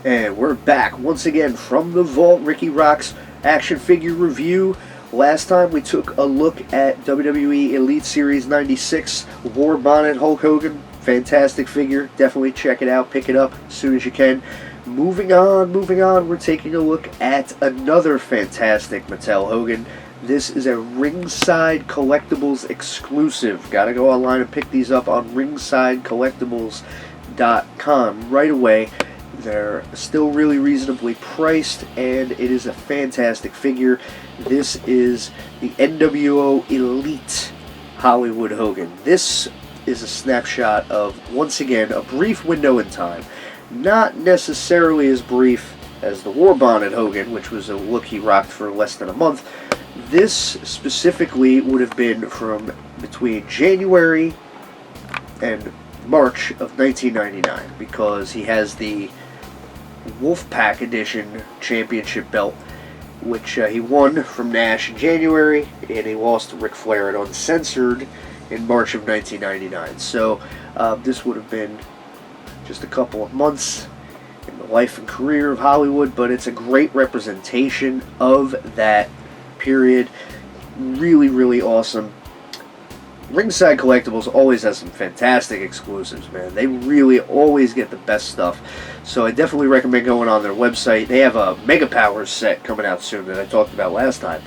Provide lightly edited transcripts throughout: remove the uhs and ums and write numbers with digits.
And we're back once again from the vault. Ricky Rock's action figure review. Last time we took a look at WWE Elite Series 96 War Bonnet Hulk Hogan. Fantastic figure. Definitely check it out. Pick it up as soon as you can. Moving on. We're taking a look at another fantastic Mattel Hogan. This is a Ringside Collectibles exclusive. Gotta go online and pick these up on ringsidecollectibles.com right away. They're still really reasonably priced, and it is a fantastic figure. This is the nWo Elite Hollywood Hogan. This is a snapshot of, once again, a brief window in time. Not necessarily as brief as the War Bonnet Hogan, which was a look he rocked for less than a month. This specifically would have been from between January and March of 1999, because he has the Wolfpac Edition Championship belt, which he won from Nash in January, and he lost to Ric Flair at Uncensored in March of 1999. So this would have been just a couple of months in the life and career of Hollywood, but it's a great representation of that period. Really, really awesome. Ringside Collectibles always has some fantastic exclusives, man. They really always get the best stuff. So I definitely recommend going on their website. They have a Mega Powers set coming out soon that I talked about last time.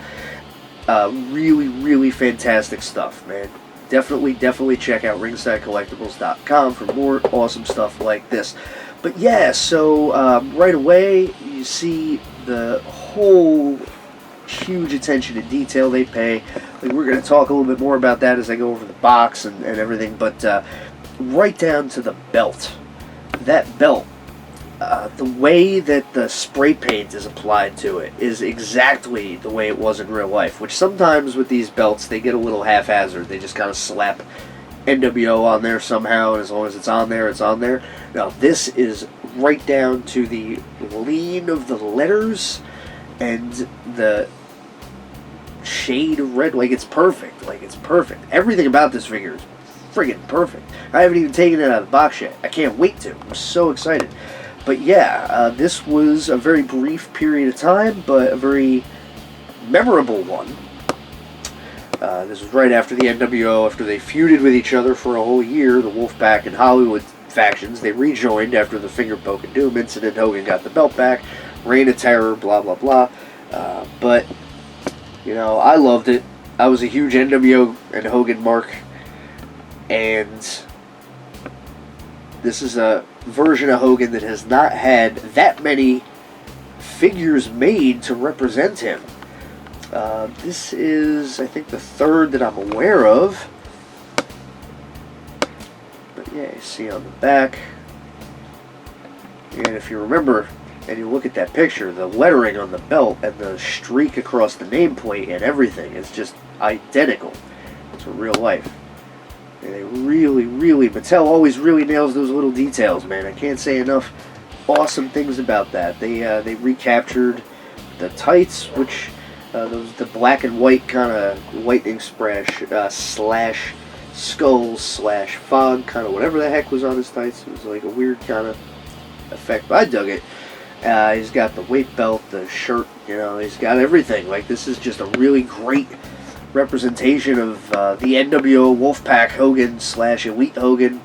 Really, really fantastic stuff, man. Definitely check out ringsidecollectibles.com for more awesome stuff like this. But yeah, so right away you see the whole huge attention to detail they pay. Like, we're going to talk a little bit more about that as I go over the box and everything, but right down to the belt. That belt, the way that the spray paint is applied to it is exactly the way it was in real life, which sometimes with these belts they get a little haphazard. They just kind of slap nWo on there somehow, and as long as it's on there, it's on there. Now this is right down to the lean of the letters and the shade of red. Like, it's perfect. Everything about this figure is friggin' perfect. I haven't even taken it out of the box yet. I can't wait to. I'm so excited. But yeah, this was a very brief period of time, but a very memorable one. This was right after the nWo, after they feuded with each other for a whole year, the Wolfpac and Hollywood factions. They rejoined after the Finger Poke and Doom incident. Hogan got the belt back. Reign of Terror, blah, blah, blah. But, you know, I loved it. I was a huge nWo and Hogan mark. And this is a version of Hogan that has not had that many figures made to represent him. This is, I think, the third that I'm aware of. But yeah, you see on the back. And if you remember, and you look at that picture, the lettering on the belt and the streak across the nameplate and everything is just identical to real life. And they really, Mattel always really nails those little details, man. I can't say enough awesome things about that. They recaptured the tights, which the black and white kind of lightning slash skulls slash fog, kind of whatever the heck was on his tights. It was like a weird kind of effect, but I dug it. He's got the weight belt, the shirt, you know, he's got everything. Like, this is just a really great representation of the nWo Wolfpac Hogan / Elite Hogan.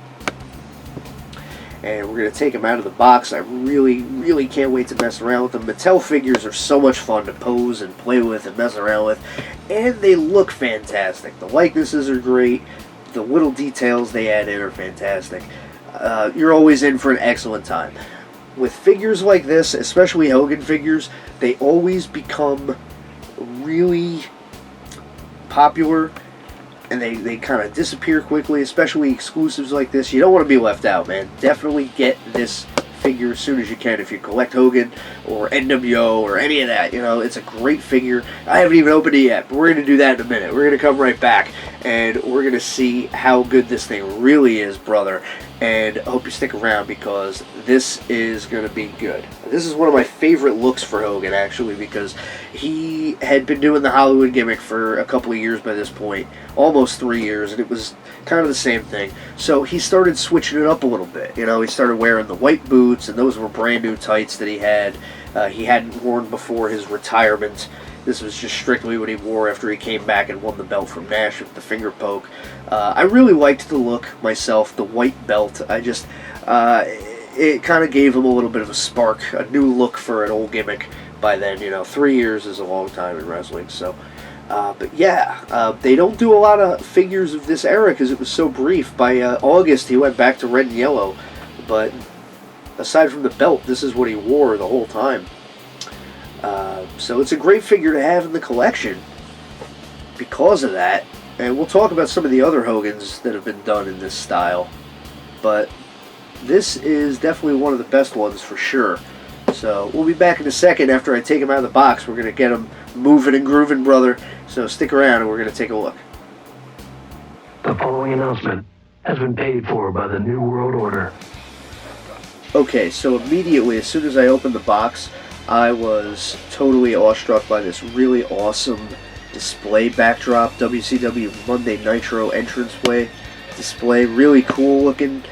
And we're going to take him out of the box. I really can't wait to mess around with them. Mattel figures are so much fun to pose and play with and mess around with. And they look fantastic. The likenesses are great. The little details they add in are fantastic. You're always in for an excellent time. With figures like this, especially Hogan figures, they always become really popular, and they kind of disappear quickly, especially exclusives like this. You don't want to be left out, man. Definitely get this figure as soon as you can if you collect Hogan or nWo or any of that. You know, it's a great figure. I haven't even opened it yet, but we're going to do that in a minute. We're going to come right back, and we're going to see how good this thing really is, brother. and I hope you stick around because this is going to be good. This is one of my favorite looks for Hogan, actually, because he had been doing the Hollywood gimmick for a couple of years by this point, almost 3 years, and it was kind of the same thing. So he started switching it up a little bit. You know, he started wearing the white boots, and those were brand new tights that he hadn't worn before his retirement. This was just strictly what he wore after he came back and won the belt from Nash with the finger poke. I really liked the look myself, the white belt. It kind of gave him a little bit of a spark, a new look for an old gimmick by then. You know, 3 years is a long time in wrestling. So, but yeah, they don't do a lot of figures of this era because it was so brief. By August, he went back to red and yellow. But aside from the belt, this is what he wore the whole time. So it's a great figure to have in the collection because of that. And we'll talk about some of the other Hogans that have been done in this style. But this is definitely one of the best ones for sure. So we'll be back in a second after I take him out of the box. We're going to get him moving and grooving, brother. So stick around and we're going to take a look. The following announcement has been paid for by the New World Order. Okay, so immediately, as soon as I opened the box, I was totally awestruck by this really awesome display backdrop. WCW Monday Nitro entranceway display. Really cool looking.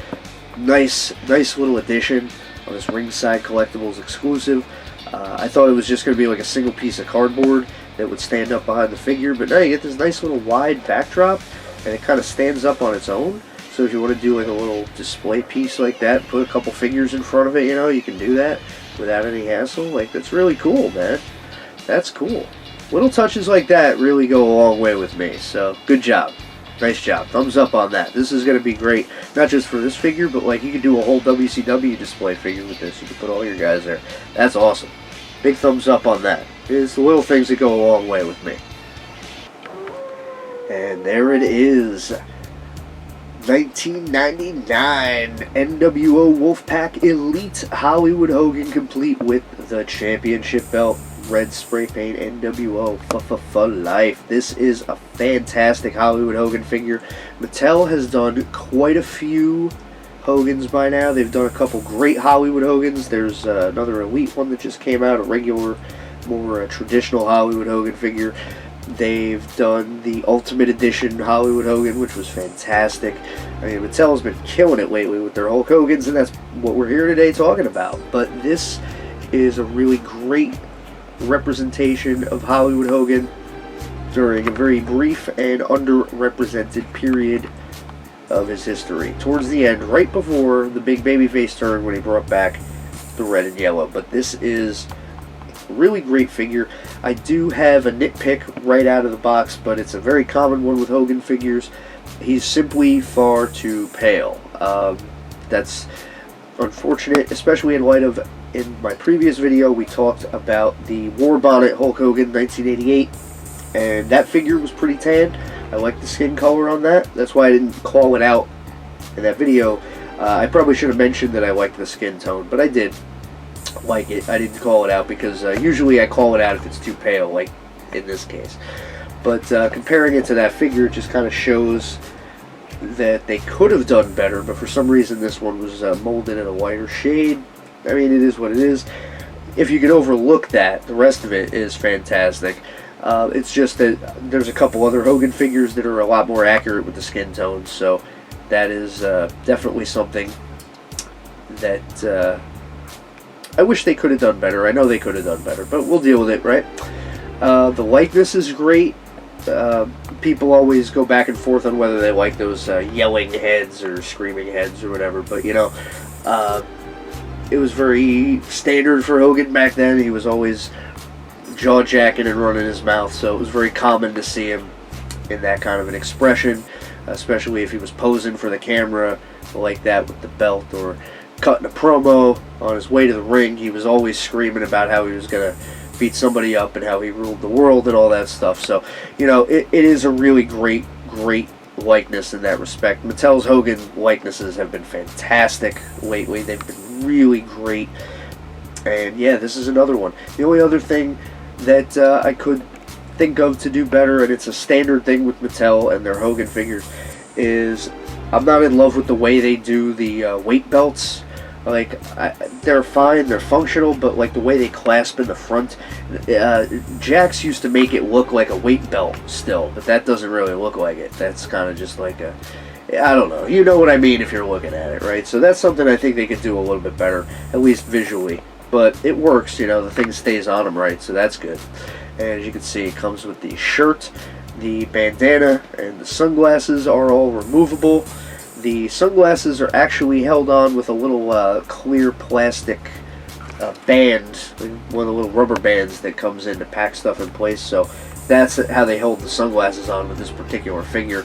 Nice little addition on this Ringside Collectibles exclusive. I thought it was just going to be like a single piece of cardboard that would stand up behind the figure, but now you get this nice little wide backdrop, and it kind of stands up on its own. So if you want to do like a little display piece like that, put a couple figures in front of it, you know, you can do that without any hassle. Like, that's really cool, man. That's cool. Little touches like that really go a long way with me. So, good job. Nice job. Thumbs up on that. This is going to be great, not just for this figure, but like you could do a whole WCW display figure with this. You could put all your guys there. That's awesome. Big thumbs up on that. It's the little things that go a long way with me. And there it is. 1999 NWO Wolfpac Elite Hollywood Hogan, complete with the championship belt, red spray paint, NWO for life. This is a fantastic Hollywood Hogan figure. Mattel has done quite a few Hogans by now. They've done a couple great Hollywood Hogans. There's another Elite one that just came out, a regular, more traditional Hollywood Hogan figure. They've done the Ultimate Edition Hollywood Hogan, which was fantastic. I mean, Mattel's been killing it lately with their Hulk Hogans, and that's what we're here today talking about. But this is a really great representation of Hollywood Hogan during a very brief and underrepresented period of his history. Towards the end, right before the big babyface turn when he brought back the red and yellow. But this is a really great figure. I do have a nitpick right out of the box, but it's a very common one with Hogan figures. He's simply far too pale. That's unfortunate, especially in light of, in my previous video, we talked about the War Bonnet Hulk Hogan 1988, and that figure was pretty tan. I like the skin color on that. That's why I didn't call it out in that video. I probably should have mentioned that I liked the skin tone, but I did like it. I didn't call it out because usually I call it out if it's too pale, like in this case. But comparing it to that figure, it just kind of shows that they could have done better, but for some reason this one was molded in a lighter shade. I mean, it is what it is. If you could overlook that, the rest of it is fantastic. It's just that there's a couple other Hogan figures that are a lot more accurate with the skin tones, so that is definitely something that I wish they could have done better. I know they could have done better, but we'll deal with it, right? The likeness is great. People always go back and forth on whether they like those yelling heads or screaming heads or whatever, but you know, it was very standard for Hogan back then. He was always jaw-jacking and running his mouth, so it was very common to see him in that kind of an expression, especially if he was posing for the camera like that with the belt or cutting a promo on his way to the ring. He was always screaming about how he was going to beat somebody up and how he ruled the world and all that stuff. So, you know, it is a really great likeness in that respect. Mattel's Hogan likenesses have been fantastic lately. They've been really great. And yeah, this is another one. The only other thing that I could think of to do better, and it's a standard thing with Mattel and their Hogan figures, is I'm not in love with the way they do the weight belts. Like, they're fine, they're functional, but like the way they clasp in the front, Jax used to make it look like a weight belt still, but that doesn't really look like it. That's kind of just like a, I don't know, you know what I mean if you're looking at it, right? So that's something I think they could do a little bit better, at least visually. But it works, you know, the thing stays on them right, so that's good. And as you can see, it comes with the shirt, the bandana, and the sunglasses are all removable. The sunglasses are actually held on with a little clear plastic band, one of the little rubber bands that comes in to pack stuff in place. So that's how they hold the sunglasses on with this particular figure.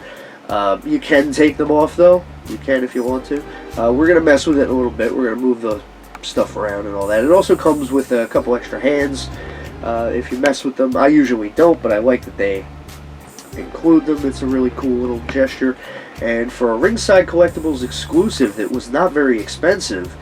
You can take them off though. You can if you want to. We're going to mess with it a little bit. We're going to move the stuff around and all that. It also comes with a couple extra hands if you mess with them. I usually don't, but I like that they include them. It's a really cool little gesture. And for a Ringside Collectibles exclusive that was not very expensive,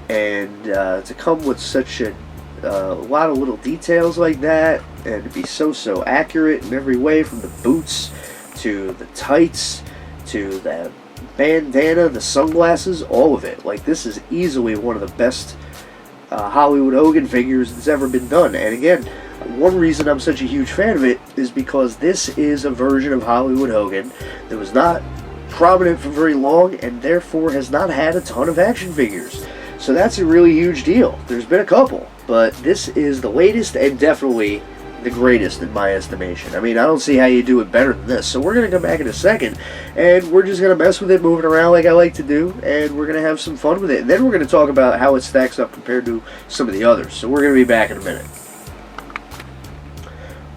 and to come with such a lot of little details like that, and to be so accurate in every way, from the boots to the tights to the bandana, the sunglasses, all of it. Like, this is easily one of the best Hollywood Hogan figures that's ever been done. And again, one reason I'm such a huge fan of it is because this is a version of Hollywood Hogan that was not prominent for very long and therefore has not had a ton of action figures. So that's a really huge deal. There's been a couple, but this is the latest and definitely the greatest in my estimation. I mean, I don't see how you do it better than this. So we're going to come back in a second and we're just going to mess with it, moving around like I like to do, and we're going to have some fun with it. And then we're going to talk about how it stacks up compared to some of the others. So we're going to be back in a minute.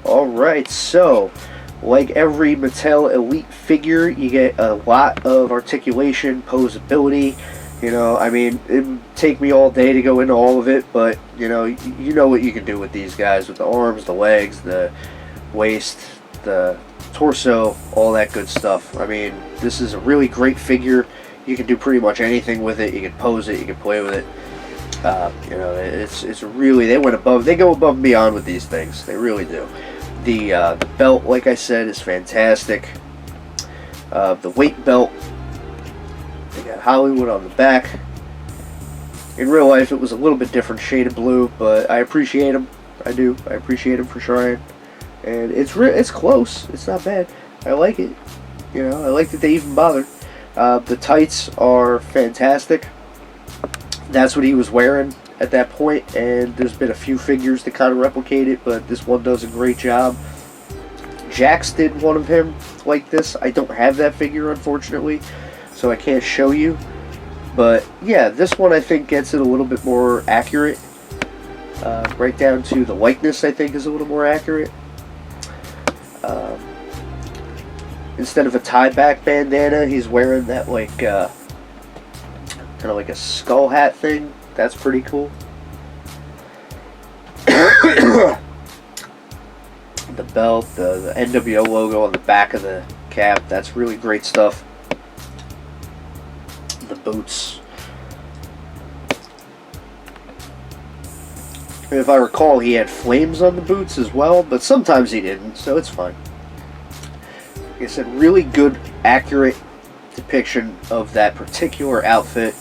Alright, so like every Mattel Elite figure, you get a lot of articulation, posability. You know, I mean, it'd take me all day to go into all of it, but, you know what you can do with these guys, with the arms, the legs, the waist, the torso, all that good stuff. I mean, this is a really great figure. You can do pretty much anything with it. You can pose it, you can play with it. You know, it's really, they go above and beyond with these things. They really do. The belt, like I said, is fantastic. The weight belt, they got Hollywood on the back. In real life, it was a little bit different shade of blue, but I appreciate them. I do. I appreciate them for trying. And it's close. It's not bad. I like it. You know, I like that they even bothered. The tights are fantastic. That's what he was wearing at that point, and there's been a few figures that kind of replicate it, but this one does a great job. Jax did one of him like this. I don't have that figure, unfortunately, so I can't show you. But yeah, this one I think gets it a little bit more accurate. Right down to the likeness, I think, is a little more accurate. Instead of a tie-back bandana, he's wearing that like kind of like a skull hat thing. That's pretty cool. The belt, the NWO logo on the back of the cap, that's really great stuff. The boots. If I recall, he had flames on the boots as well, but sometimes he didn't, so it's fine. Like I said, really good, accurate depiction of that particular outfit.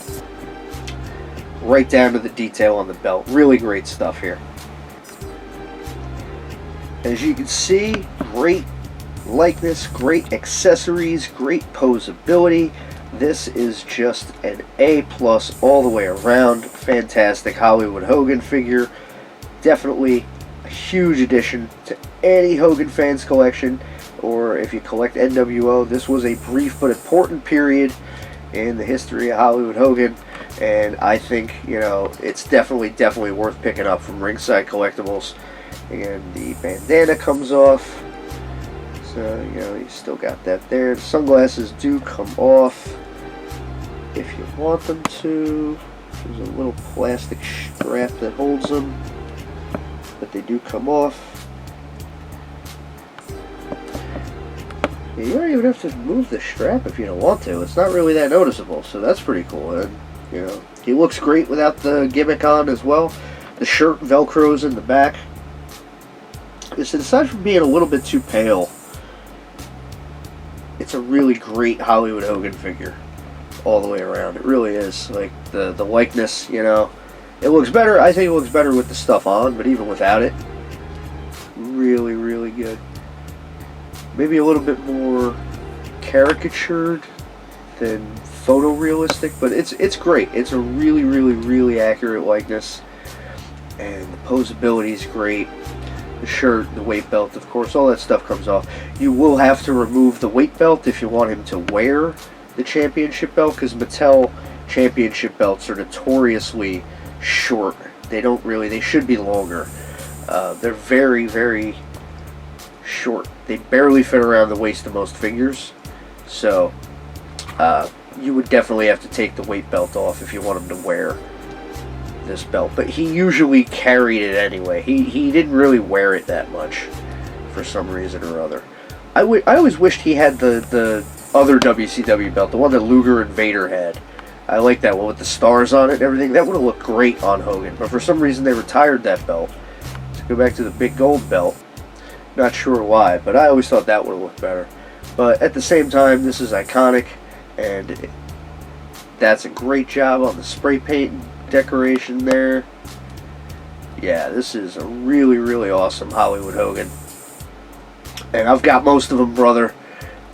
Right down to the detail on the belt. Really great stuff here. As you can see, great likeness, great accessories, great posability. This is just an A+ all the way around. Fantastic Hollywood Hogan figure. Definitely a huge addition to any Hogan fans collection, or if you collect NWO. This was a brief but important period in the history of Hollywood Hogan, and I think, you know, it's definitely worth picking up from Ringside Collectibles. And the bandana comes off, so, you know, you still got that there. The sunglasses do come off if you want them to. There's a little plastic strap that holds them, but they do come off. Yeah, you don't even have to move the strap if you don't want to. It's not really that noticeable, so that's pretty cool. And, you know, he looks great without the gimmick on as well. The shirt velcros in the back. Aside from being a little bit too pale, it's a really great Hollywood Hogan figure. all the way around. It really is. Like, the likeness, you know, it looks better. I think it looks better with the stuff on, but even without it, really, really good. Maybe a little bit more caricatured than photorealistic, but it's great. It's a really, really, really accurate likeness, and the posability is great. The shirt, the weight belt, of course, all that stuff comes off. You will have to remove the weight belt if you want him to wear the championship belt, because Mattel championship belts are notoriously short. They should be longer. They're very, very short. They barely fit around the waist of most figures. So, you would definitely have to take the weight belt off if you want him to wear this belt. But he usually carried it anyway. He didn't really wear it that much for some reason or other. I always wished he had the other WCW belt, the one that Luger and Vader had. I like that one with the stars on it and everything. That would have looked great on Hogan. But for some reason they retired that belt to go back to the big gold belt. Not sure why, but I always thought that would have looked better. But at the same time, this is iconic, and that's a great job on the spray paint decoration there. Yeah, this is a really, really awesome Hollywood Hogan. And I've got most of them, brother.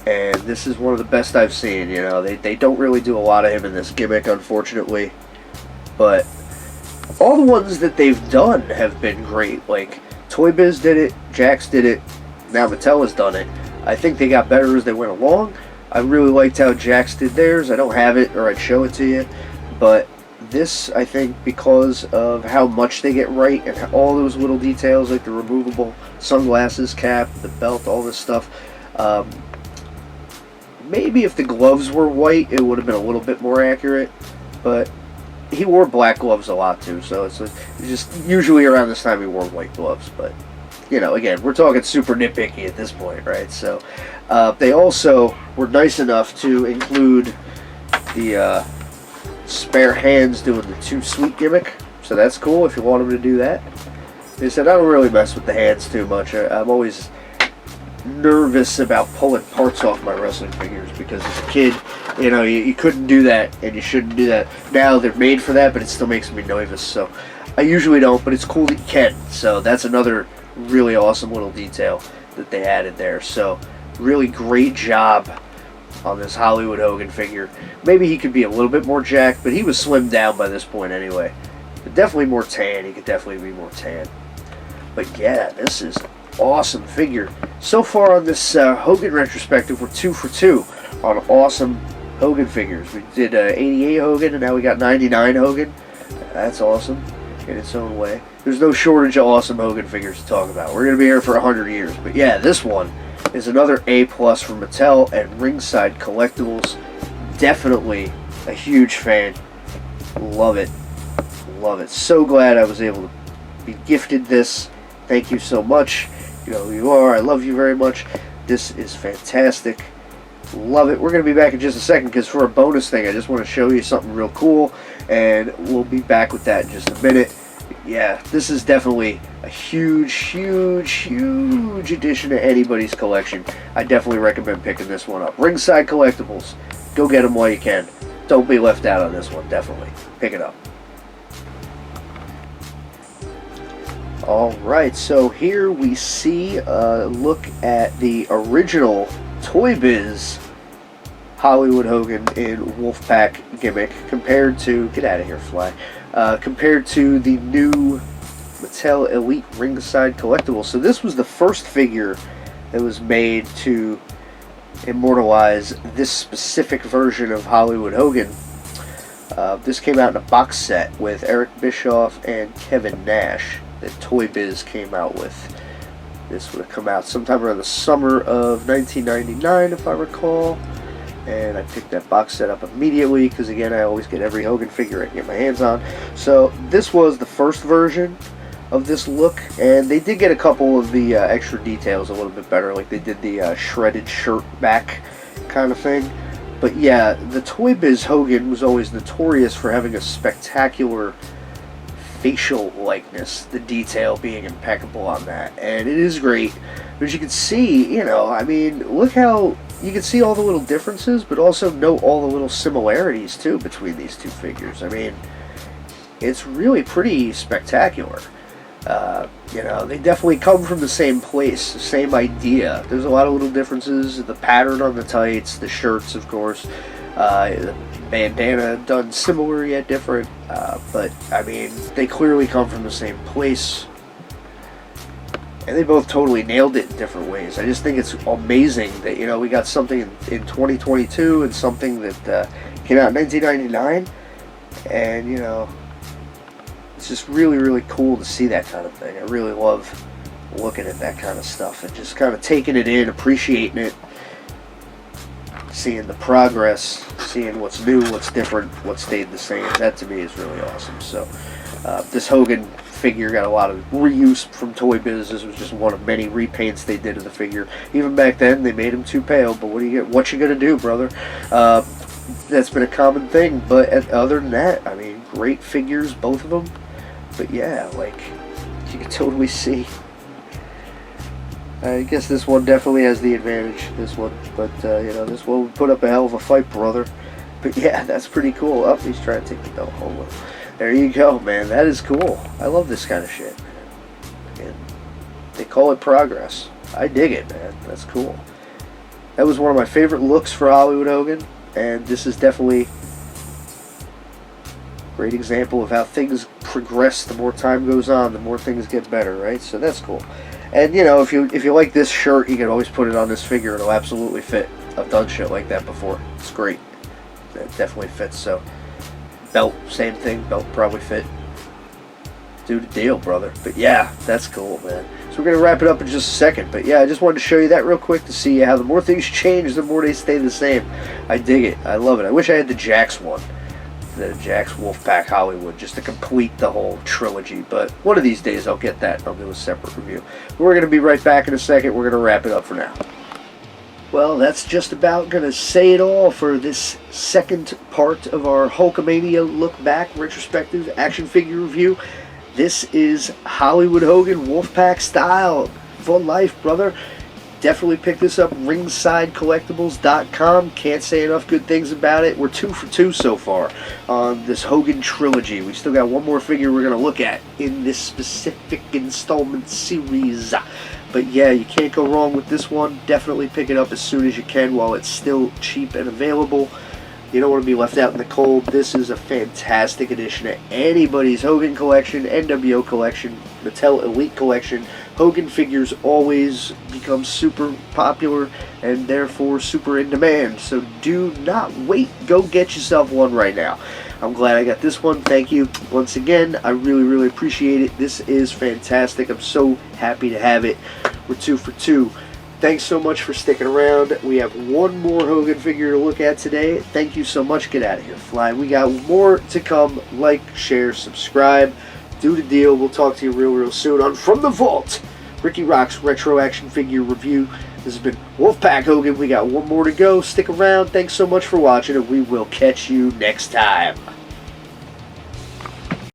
And this is one of the best I've seen, you know. They don't really do a lot of him in this gimmick, unfortunately. But all the ones that they've done have been great. Like, Toy Biz did it, Jakks did it, now Mattel has done it. I think they got better as they went along. I really liked how Jakks did theirs. I don't have it, or I'd show it to you. But this, I think, because of how much they get right, and all those little details, like the removable sunglasses cap, the belt, all this stuff. Maybe if the gloves were white, it would have been a little bit more accurate. But he wore black gloves a lot too, so it's just usually around this time he wore white gloves. But, you know, again, we're talking super nitpicky at this point, right? So they also were nice enough to include the spare hands doing the too sweet gimmick, so that's cool if you want them to do that. They said I don't really mess with the hands too much. I'm always nervous about pulling parts off my wrestling figures, because as a kid, you know, you couldn't do that, and you shouldn't do that. Now they're made for that, but it still makes me nervous, so I usually don't, but it's cool that you can. So that's another really awesome little detail that they added there. So really great job on this Hollywood Hogan figure. Maybe he could be a little bit more jacked, but he was slimmed down by this point anyway. But definitely more tan. He could definitely be more tan. But yeah, this is an awesome figure. So far on this Hogan retrospective, we're 2 for 2 on awesome Hogan figures. We did 88 Hogan, and now we got 99 Hogan. That's awesome in its own way. There's no shortage of awesome Hogan figures to talk about. We're going to be here for 100 years. But yeah, this one is another A+ from Mattel and Ringside Collectibles. Definitely a huge fan. Love it. Love it. So glad I was able to be gifted this. Thank you so much. You know who you are. I love you very much. This is fantastic. Love it. We're going to be back in just a second, because for a bonus thing, I just want to show you something real cool, and we'll be back with that in just a minute. Yeah, this is definitely a huge, huge, huge addition to anybody's collection. I definitely recommend picking this one up. Ringside Collectibles. Go get them while you can. Don't be left out on this one, definitely. Pick it up. Alright, so here we see a look at the original Toy Biz Hollywood Hogan in Wolfpac gimmick compared to, get out of here, fly, compared to the new Mattel Elite Ringside Collectibles. So this was the first figure that was made to immortalize this specific version of Hollywood Hogan. This came out in a box set with Eric Bischoff and Kevin Nash that Toy Biz came out with. This would have come out sometime around the summer of 1999, if I recall. And I picked that box set up immediately, because again, I always get every Hogan figure I can get my hands on. So this was the first version of this look, and they did get a couple of the extra details a little bit better, like they did the shredded shirt back kind of thing. But yeah, the Toy Biz Hogan was always notorious for having a spectacular facial likeness, the detail being impeccable on that, and it is great. But as you can see, you know, I mean, look how you can see all the little differences, but also note all the little similarities too between these two figures. I mean, it's really pretty spectacular. You know, they definitely come from the same place, the same idea. There's a lot of little differences. The pattern on the tights, the shirts, of course, the bandana done similar yet different. But I mean, they clearly come from the same place, and they both totally nailed it in different ways. I just think it's amazing that, you know, we got something in 2022 and something that came out in 1999, and you know, it's just really, really cool to see that kind of thing. I really love looking at that kind of stuff and just kind of taking it in, appreciating it, seeing the progress, seeing what's new, what's different, what stayed the same. That to me is really awesome. So this Hogan figure got a lot of reuse from Toy Biz. This was just one of many repaints they did of the figure. Even back then, they made him too pale, but what you gonna do, brother? That's been a common thing. But other than that, I mean, great figures, both of them. But yeah, like, you can totally see. I guess this one definitely has the advantage, this one. But, you know, this one would put up a hell of a fight, brother. But yeah, that's pretty cool. Oh, he's trying to take the belt home. There you go, man. That is cool. I love this kind of shit. And they call it progress. I dig it, man. That's cool. That was one of my favorite looks for Hollywood Hogan. And this is definitely great example of how things progress. The more time goes on, the more things get better, right? So that's cool. And you know, if you like this shirt, you can always put it on this figure. It'll absolutely fit. I've done shit like that before. It's great. It definitely fits. So belt, same thing. Belt probably fit. Do the deal, brother. But yeah, that's cool, man. So we're gonna wrap it up in just a second. But yeah, I just wanted to show you that real quick to see how the more things change, the more they stay the same. I dig it. I love it. I wish I had the Jax one. The Jax Wolfpac Hollywood, just to complete the whole trilogy. But one of these days I'll get that. I'll do a separate review. But we're going to be right back in a second. We're going to wrap it up for now. Well, that's just about going to say it all for this second part of our Hulkamania look back retrospective action figure review. This is Hollywood Hogan Wolfpac style for life, brother. Definitely pick this up, ringsidecollectibles.com. Can't say enough good things about it. We're 2 for 2 so far on this Hogan trilogy. We still got one more figure we're going to look at in this specific installment series. But yeah, you can't go wrong with this one. Definitely pick it up as soon as you can while it's still cheap and available. You don't want to be left out in the cold. This is a fantastic addition to anybody's Hogan collection, NWO collection, Mattel Elite collection. Hogan figures always become super popular and therefore super in demand. So do not wait. Go get yourself one right now. I'm glad I got this one. Thank you once again. I really, really appreciate it. This is fantastic. I'm so happy to have it. We're 2 for 2. Thanks so much for sticking around. We have one more Hogan figure to look at today. Thank you so much. Get out of here, fly. We got more to come. Like, share, subscribe. Do the deal. We'll talk to you real soon on From the Vault, Ricky Rock's Retro Action Figure Review. This has been Wolfpac Hogan. We got one more to go. Stick around. Thanks so much for watching, and we will catch you next time.